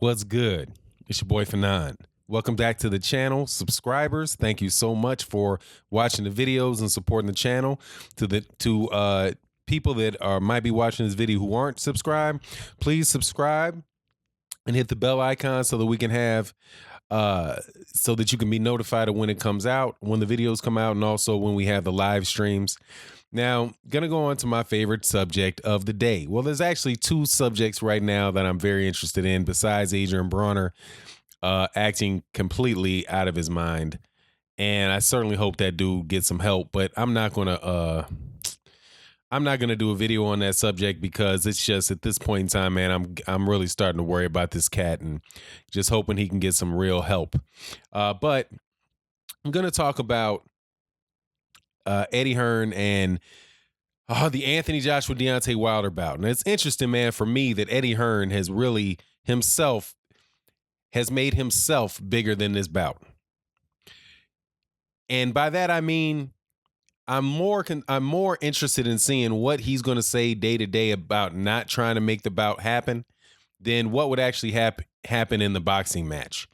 What's good? It's your boy Fanon. Welcome back to the channel. Subscribers, thank you so much for watching the videos and supporting the channel. To people that might be watching this video who aren't subscribed, please subscribe and hit the bell icon so that we can have so that you can be notified of when it comes out, when the videos come out, and also when we have the live streams. Now, gonna go on to my favorite subject of the day. Well, there's actually two subjects right now that I'm very interested in besides Adrian Bronner acting completely out of his mind. And I certainly hope that dude gets some help, but I'm not gonna do a video on that subject because it's just at this point in time, man, I'm really starting to worry about this cat and just hoping he can get some real help. But I'm gonna talk about Eddie Hearn and the Anthony Joshua Deontay Wilder bout. And it's interesting, man, for me that Eddie Hearn has really made himself bigger than this bout. And by that I mean I'm more interested in seeing what he's going to say day to day about not trying to make the bout happen than what would actually happen in the boxing match.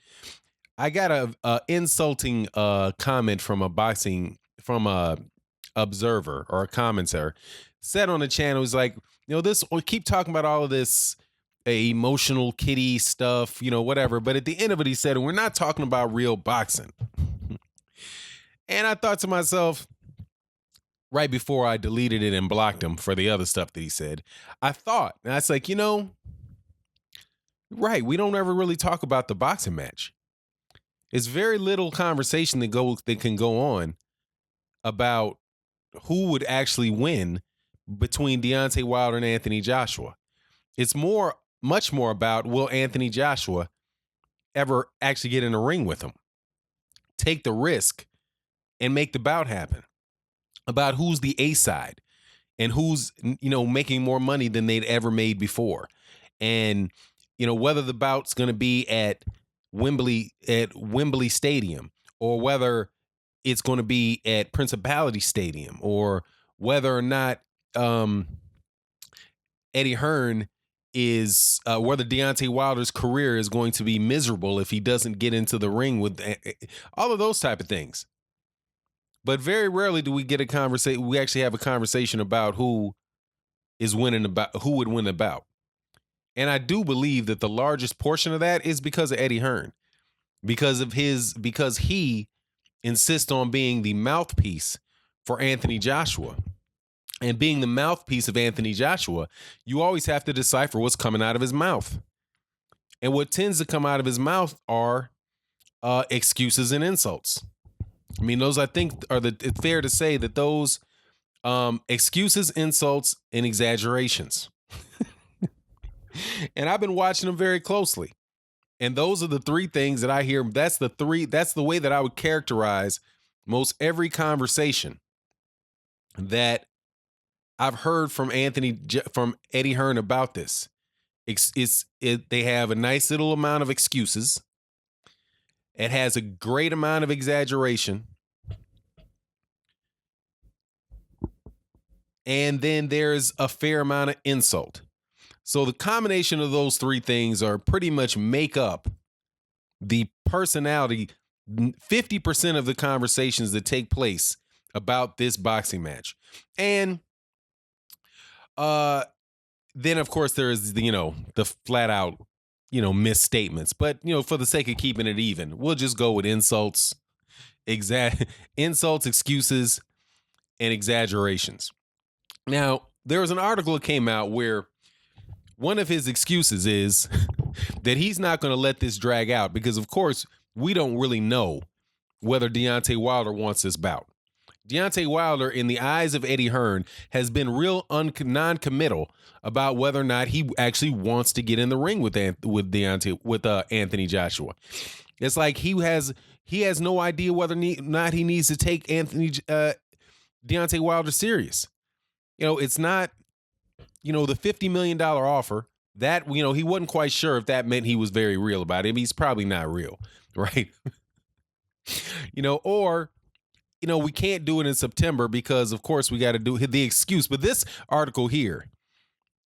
I got a insulting comment from a observer or a commentator said on the channel. He's like, we keep talking about all of this emotional kitty stuff, whatever. But at the end of it, he said, we're not talking about real boxing. And I thought to myself, right before I deleted it and blocked him for the other stuff that he said, I thought, and I was like, right, we don't ever really talk about the boxing match. It's very little conversation that can go on about who would actually win between Deontay Wilder and Anthony Joshua. It's much more about, will Anthony Joshua ever actually get in a ring with him, take the risk, and make the bout happen? About who's the A side and who's, making more money than they'd ever made before. And, whether the bout's going to be at Wembley Stadium, or whether it's going to be at Principality Stadium, or whether or not Eddie Hearn is whether Deontay Wilder's career is going to be miserable if he doesn't get into the ring with all of those type of things. But very rarely do we get a conversation. We actually have a conversation about who would win the bout. And I do believe that the largest portion of that is because of Eddie Hearn, because he insists on being the mouthpiece for Anthony Joshua. And being the mouthpiece of Anthony Joshua, you always have to decipher what's coming out of his mouth. And what tends to come out of his mouth are excuses and insults. I mean, those, I think, it's fair to say that those excuses, insults, and exaggerations. And I've been watching them very closely. And those are the three things that I hear. That's the way that I would characterize most every conversation that I've heard from Eddie Hearn about this. They have a nice little amount of excuses. It has a great amount of exaggeration. And then there's a fair amount of insult. So the combination of those three things are pretty much make up the personality, 50% of the conversations that take place about this boxing match. And then, of course, there is the flat out misstatements, but for the sake of keeping it even, we'll just go with insults, excuses, and exaggerations. Now, there was an article that came out where one of his excuses is that he's not going to let this drag out because, of course, we don't really know whether Deontay Wilder wants this bout. Deontay Wilder, in the eyes of Eddie Hearn, has been real non-committal about whether or not he actually wants to get in the ring with Anthony Joshua. It's like he has no idea whether or not he needs to take Deontay Wilder serious. It's not, the $50 million offer that, he wasn't quite sure if that meant he was very real about it. He's probably not real, right? Or we can't do it in September because, of course, we got to do the excuse. But this article here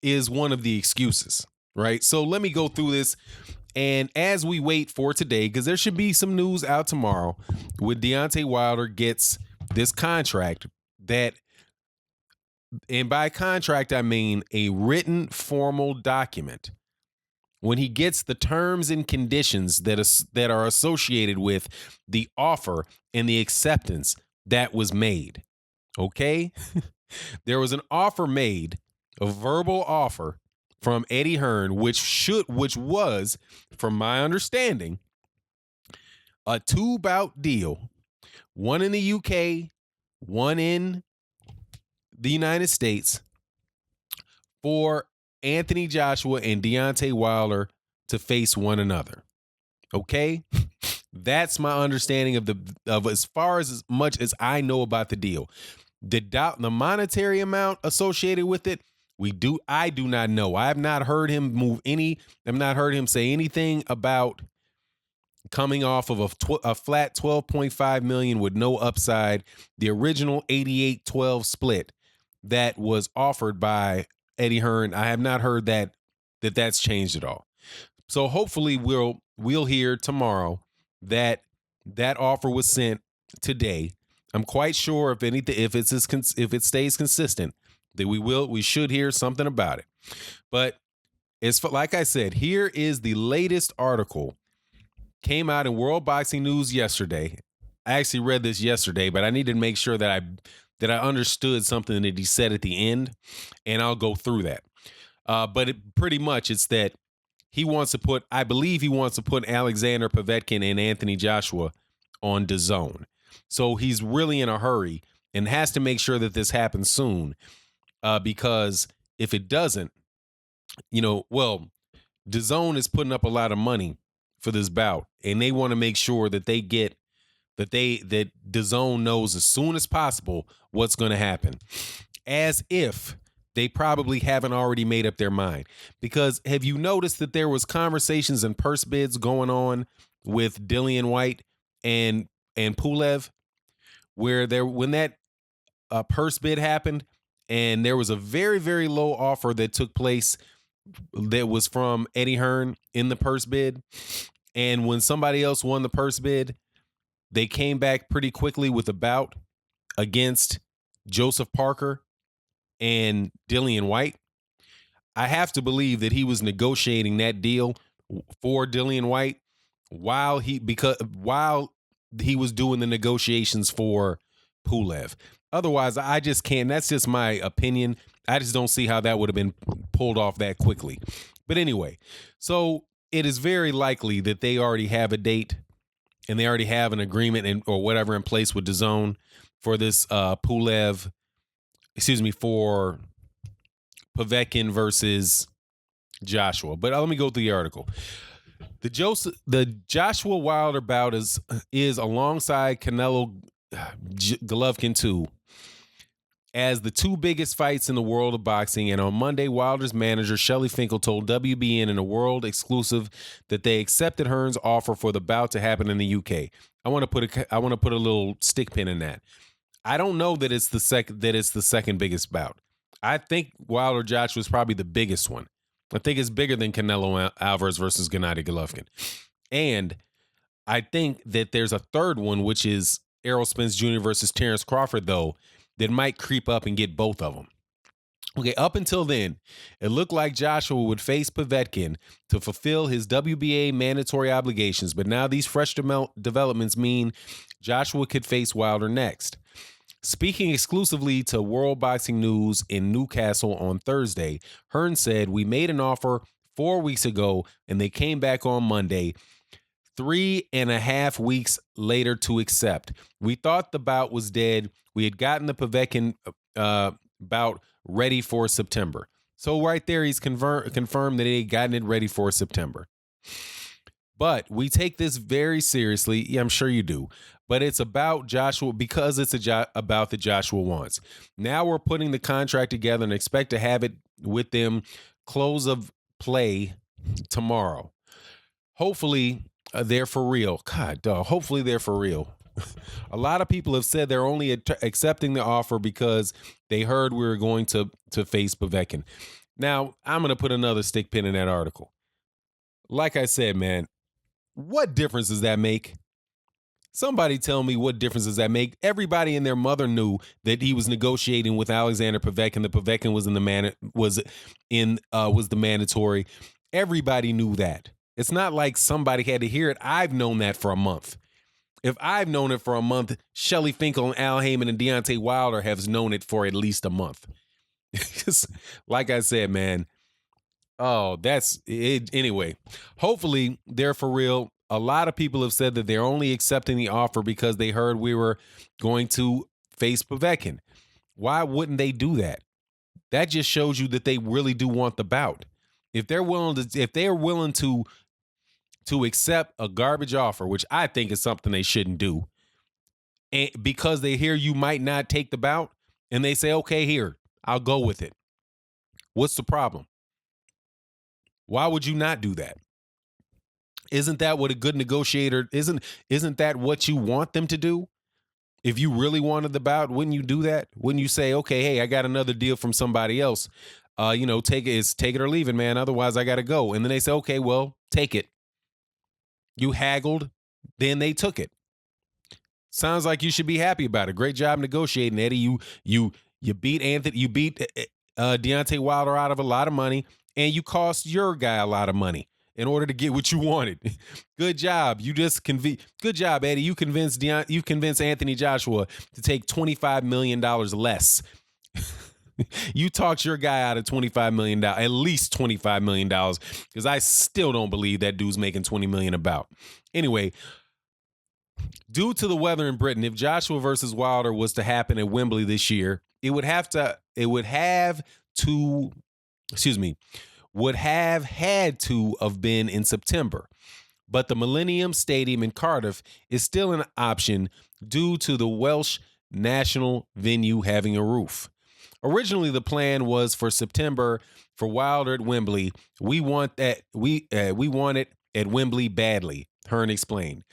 is one of the excuses, right? So let me go through this And as we wait for today, because there should be some news out tomorrow, when Deontay Wilder gets this contract that, and by contract, I mean a written formal document. When he gets the terms and conditions that are associated with the offer and the acceptance that was made. Okay? There was an offer made, a verbal offer from Eddie Hearn, which was, from my understanding, a 2-bout deal. One in the UK, one in the United States, for Anthony Joshua and Deontay Wilder to face one another. Okay? That's my understanding of as far as much as I know about the deal. The monetary amount associated with it, I do not know. I have not heard him I've not heard him say anything about coming off of a flat $12.5 million with no upside, the original 88-12 split that was offered by Eddie Hearn. I have not heard that's changed at all. So hopefully we'll hear tomorrow that offer was sent today. I'm quite sure if it stays consistent, that we should hear something about it. But like I said, here is the latest article. Came out in World Boxing News yesterday. I actually read this yesterday, but I needed to make sure that I understood something that he said at the end, and I'll go through that. But pretty much it's that I believe he wants to put Alexander Povetkin and Anthony Joshua on DAZN. So he's really in a hurry and has to make sure that this happens soon, because if it doesn't, DAZN is putting up a lot of money for this bout, and they want to make sure that that DAZN knows as soon as possible what's going to happen, as if they probably haven't already made up their mind. Because have you noticed that there was conversations and purse bids going on with Dillian White and Pulev, where when that purse bid happened, and there was a very, very low offer that took place that was from Eddie Hearn in the purse bid. And when somebody else won the purse bid, they came back pretty quickly with a bout against Joseph Parker and Dillian White. I have to believe that he was negotiating that deal for Dillian White while he was doing the negotiations for Pulev. Otherwise, I just can't. That's just my opinion. I just don't see how that would have been pulled off that quickly. But anyway, so it is very likely that they already have a date and they already have an agreement or whatever in place with DAZN for this for Povetkin versus Joshua. But let me go through the article. The Joshua Wilder bout is alongside Canelo Golovkin 2 as the two biggest fights in the world of boxing. And on Monday, Wilder's manager Shelly Finkel told WBN in a world exclusive that they accepted Hearn's offer for the bout to happen in the UK. I want to put a little stick pin in that. I don't know that it's the second biggest bout. I think Wilder Joshua is probably the biggest one. I think it's bigger than Canelo Alvarez versus Gennady Golovkin. And I think that there's a third one, which is Errol Spence Jr. versus Terrence Crawford, though, that might creep up and get both of them. Okay, up until then, it looked like Joshua would face Povetkin to fulfill his WBA mandatory obligations, but now these fresh developments mean Joshua could face Wilder next. Speaking exclusively to World Boxing News in Newcastle on Thursday, Hearn said, "We made an offer 4 weeks ago, and they came back on Monday, 3.5 weeks later to accept. We thought the bout was dead. We had gotten the Povetkin bout ready for September." So right there, he's confirmed that he had gotten it ready for September. But we take this very seriously. Yeah, I'm sure you do. But it's about Joshua because it's about that Joshua wants. Now we're putting the contract together and expect to have it with them close of play tomorrow. Hopefully they're for real. God, dog. Hopefully they're for real. A lot of people have said they're only accepting the offer because they heard we were going to face Povetkin. Now, I'm going to put another stick pin in that article. Like I said, man, what difference does that make? Somebody tell me what difference does that make? Everybody and their mother knew that he was negotiating with Alexander Povetkin. The Povetkin was was the mandatory. Everybody knew that. It's not like somebody had to hear it. I've known that for a month. If I've known it for a month, Shelly Finkel and Al Heyman and Deontay Wilder have known it for at least a month. Like I said, man. Oh, that's it. Anyway, hopefully they're for real. A lot of people have said that they're only accepting the offer because they heard we were going to face Povetkin. Why wouldn't they do that? That just shows you that they really do want the bout. If they're willing to accept a garbage offer, which I think is something they shouldn't do, and because they hear you might not take the bout, and they say, okay, here, I'll go with it. What's the problem? Why would you not do that? Isn't that what a good negotiator isn't that what you want them to do? If you really wanted the bout, wouldn't you do that? Wouldn't you say, okay, hey, I got another deal from somebody else. Take it or leave it, man. Otherwise, I got to go. And then they say, okay, well, take it. You haggled, then they took it. Sounds like you should be happy about it. Great job negotiating, Eddie. You beat Deontay Wilder out of a lot of money, and you cost your guy a lot of money in order to get what you wanted. Good job. Good job, Eddie. You convinced Anthony Joshua to take $25 million less. You talked your guy out of $25 million, at least $25 million, because I still don't believe that dude's making $20 million about. Anyway, due to the weather in Britain, if Joshua versus Wilder was to happen at Wembley this year, would have had to have been in September. But the Millennium Stadium in Cardiff is still an option due to the Welsh national venue having a roof. Originally, the plan was for September for Wilder at Wembley. We want it at Wembley badly, Hearn explained.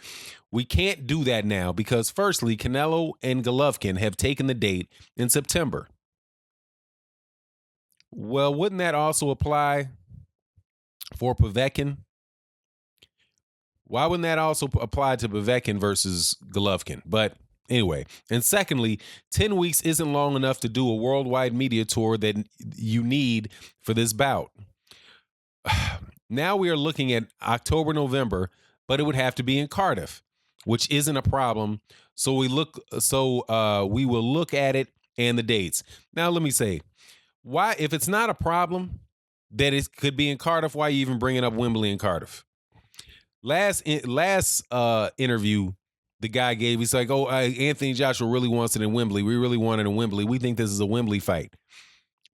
We can't do that now because, firstly, Canelo and Golovkin have taken the date in September. Well, wouldn't that also apply for Povetkin? Why wouldn't that also apply to Povetkin versus Golovkin? But anyway, and secondly, 10 weeks isn't long enough to do a worldwide media tour that you need for this bout. Now we are looking at October, November, but it would have to be in Cardiff, which isn't a problem. So we will look at it and the dates. Now let me say, why, if it's not a problem that it could be in Cardiff, why are you even bringing up Wembley and Cardiff? Last interview the guy gave, he's like, oh, Anthony Joshua really wants it in Wembley. We really want it in Wembley. We think this is a Wembley fight.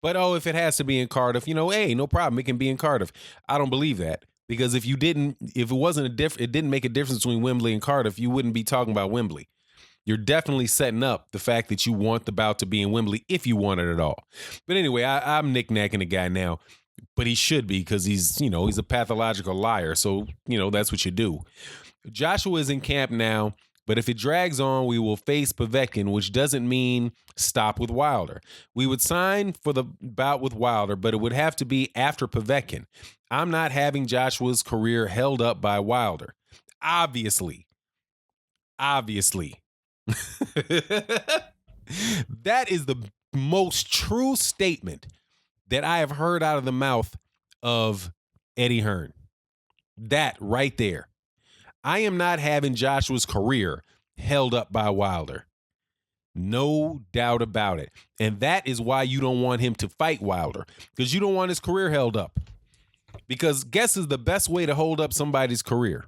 But, if it has to be in Cardiff, hey, no problem. It can be in Cardiff. I don't believe that. Because if it didn't make a difference between Wembley and Cardiff, you wouldn't be talking about Wembley. You're definitely setting up the fact that you want the bout to be in Wembley if you want it at all. But anyway, I'm knick-knacking the guy now. But he should be, because he's a pathological liar. So, that's what you do. Joshua is in camp now, but if it drags on, we will face Povetkin, which doesn't mean stop with Wilder. We would sign for the bout with Wilder, but it would have to be after Povetkin. I'm not having Joshua's career held up by Wilder. Obviously. That is the most true statement that I have heard out of the mouth of Eddie Hearn. That right there. I am not having Joshua's career held up by Wilder. No doubt about it. And that is why you don't want him to fight Wilder, because you don't want his career held up. Because guess is the best way to hold up somebody's career?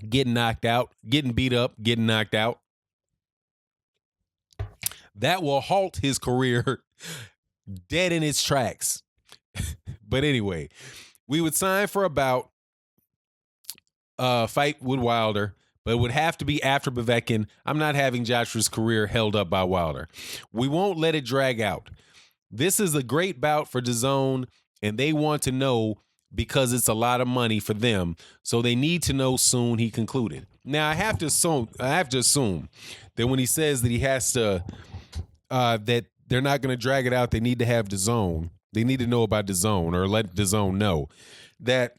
Getting knocked out, getting beat up, getting knocked out. That will halt his career dead in its tracks. But anyway, we would sign for a bout, fight with Wilder, but it would have to be after Povetkin. I'm not having Joshua's career held up by Wilder. We won't let it drag out. This is a great bout for DAZN, and they want to know because it's a lot of money for them. So they need to know soon, he concluded. Now, I have to assume that when he says that he has to, that they're not going to drag it out, they need to have DAZN. They need to know about DAZN, or let DAZN know that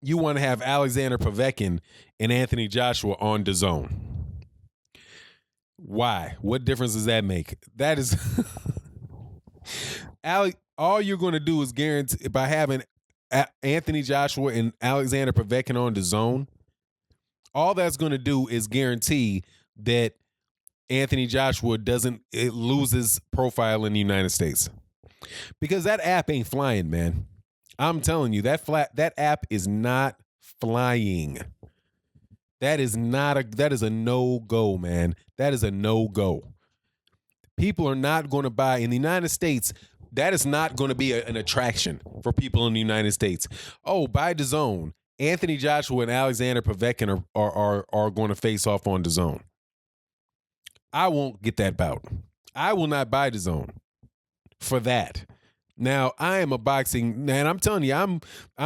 you want to have Alexander Povetkin and Anthony Joshua on DAZN. Why? What difference does that make? That is all you're going to do is guarantee by having Anthony Joshua and Alexander Povetkin on DAZN. All that's going to do is guarantee that Anthony Joshua loses profile in the United States, because that app ain't flying, man. I'm telling you, that app is not flying. That is a no-go, man. That is a no-go. People are not going to buy in the United States. That is not going to be an attraction for people in the United States. Oh, buy DAZN. Anthony Joshua and Alexander Povetkin are going to face off on DAZN. I won't get that bout. I will not buy DAZN for that. Now, I am a boxing man. I'm telling you, I'm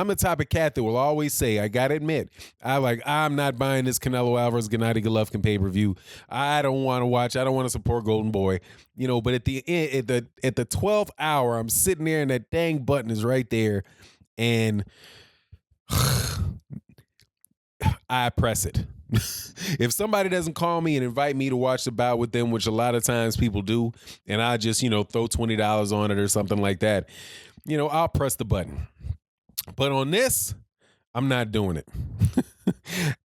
the type of cat that will always say, I gotta admit, I'm not buying this Canelo Alvarez Gennady Golovkin pay-per-view. I don't want to watch. I don't want to support Golden Boy. But at the end, at the 12th hour, I'm sitting there and that dang button is right there, and I press it. If somebody doesn't call me and invite me to watch the bout with them, which a lot of times people do, and I just, throw $20 on it or something like that, I'll press the button. But on this, I'm not doing it.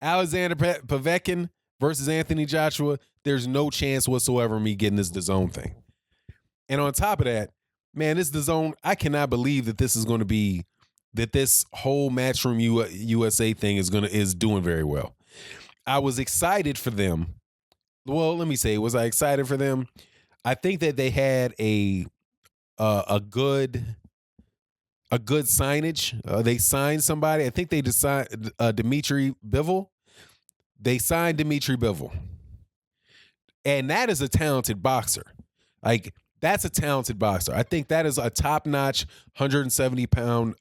Alexander Povetkin versus Anthony Joshua, there's no chance whatsoever of me getting this DAZN thing. And on top of that, man, this DAZN, I cannot believe that this is going to be, that this whole Matchroom USA thing is doing very well. I was excited for them. Well, let me say, was I excited for them? I think that they had a good signage. They signed somebody. I think they decided Dimitri Bivol. They signed Dimitri Bivol, and that is a talented boxer. Like, that's a talented boxer. I think that is a top-notch 170-pound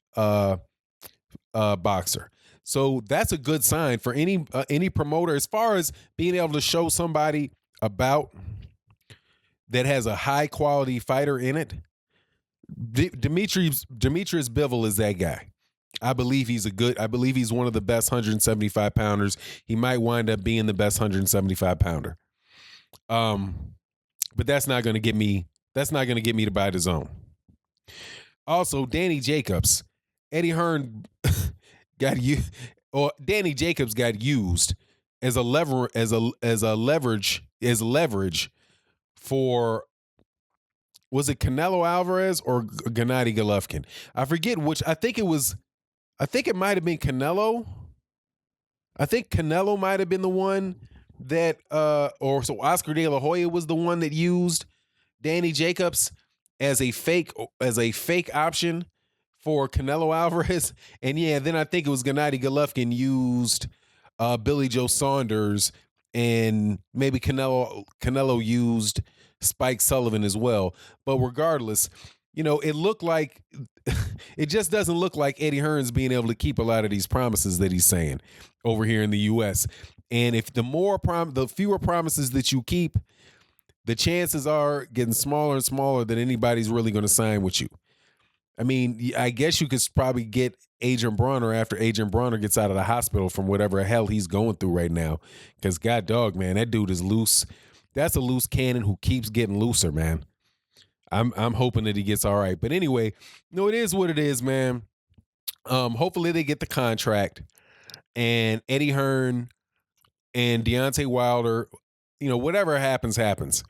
boxer. So that's a good sign for any promoter, as far as being able to show somebody about that has a high quality fighter in it. Demetrius Bivol is that guy. I believe he's one of the best 175 pounders. He might wind up being the best 175 pounder. But that's not going to get me to buy DAZN. Also, Danny Jacobs, Eddie Hearn Danny Jacobs got used as leverage for, was it Canelo Alvarez or Gennady Golovkin? I forget which. I think it might have been Canelo. I think Canelo might have been the one that so Oscar De La Hoya was the one that used Danny Jacobs as a fake option for Canelo Alvarez. And yeah, then I think it was Gennady Golovkin used Billy Joe Saunders, and maybe Canelo used Spike Sullivan as well. But regardless, it looked like it just doesn't look like Eddie Hearn's being able to keep a lot of these promises that he's saying over here in the U.S. And if the fewer promises that you keep, the chances are getting smaller and smaller that anybody's really going to sign with you. I mean, I guess you could probably get Adrian Bronner after Adrian Bronner gets out of the hospital from whatever hell he's going through right now. Because God dog, man, that dude is loose. That's a loose cannon who keeps getting looser, man. I'm hoping that he gets all right. But anyway, it is what it is, man. Hopefully they get the contract. And Eddie Hearn and Deontay Wilder, whatever happens, happens.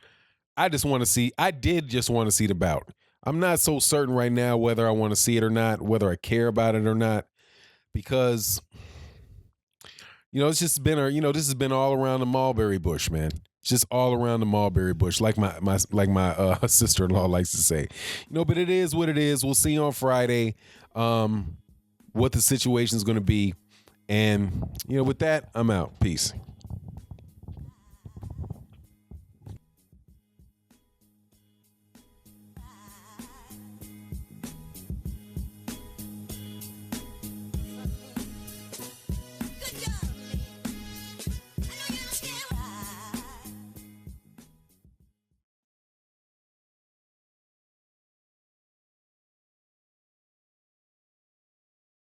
I did just want to see the bout. I'm not so certain right now whether I want to see it or not, whether I care about it or not, because, it's just been this has been all around the mulberry bush, man. It's just all around the mulberry bush, like my sister-in-law likes to say. But it is what it is. We'll see on Friday what the situation is going to be. And, with that, I'm out. Peace.